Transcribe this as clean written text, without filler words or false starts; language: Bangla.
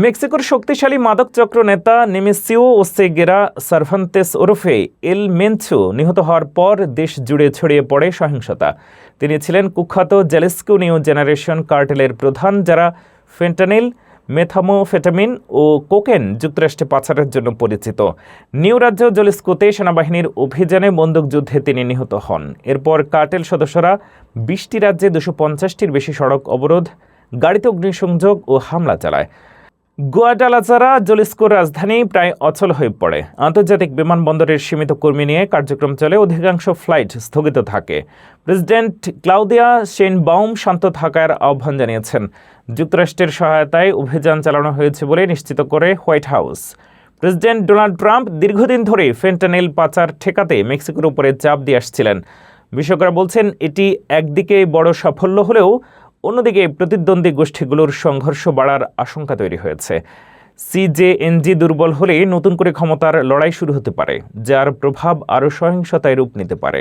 মেক্সিকোর শক্তিশালী মাদক চক্র নেতা নেমেসিও ওসেগেরা সার্ভান্তেস ওরফে এল মেনচো নিহত হওয়ার পর দেশ জুড়ে ছড়িয়ে পড়ে সহিংসতা। তিনি ছিলেন কুখ্যাত জ্যালিস্কো নিউ জেনারেশন কার্টেলের প্রধান, যারা ফেন্টানিল, মেথামোফেটামিন ও কোকেন যুক্তরাষ্ট্রে পাচারের জন্য পরিচিত। নিউ রাজ্য জলিস্কোতে সেনাবাহিনীর অভিযানে বন্দুকযুদ্ধে তিনি নিহত হন। এরপর কার্টেল সদস্যরা ২০টি রাজ্যে ২৫০টির বেশি সড়ক অবরোধ, গাড়িতে অগ্নিসংযোগ ও হামলা চালায়। গুয়াডালাজারা জলিস্কোর রাজধানী প্রায় অচল হয়ে পড়ে। আন্তর্জাতিক বিমানবন্দরের সীমিত কর্মী নিয়ে কার্যক্রম চলে, অধিকাংশ ফ্লাইট স্থগিত থাকে। প্রেসিডেন্ট ক্লাউদিয়া শেইনবাউম শান্ত থাকার আহ্বান জানিয়েছেন। যুক্তরাষ্ট্রের সহায়তায় অভিযান চালানো হয়েছে বলে নিশ্চিত করে white house. President Donald Trump দীর্ঘদিন ধরে ফেন্টানিল পাচার ঠেকাতে মেক্সিকোর উপরে চাপ দিয়ে আসছিলেন। বিশেষজ্ঞরা বলছেন, এটি একদিকে বড় সাফল্য হলেও অন্যদিকে প্রতিদ্বন্দ্বী গোষ্ঠীগুলোর সংঘর্ষ বাড়ার আশঙ্কা তৈরি হয়েছে। সিজেএনজি দুর্বল হলে নতুন করে ক্ষমতার লড়াই শুরু হতে পারে, যার প্রভাব আরও সহিংসতায় রূপ নিতে পারে।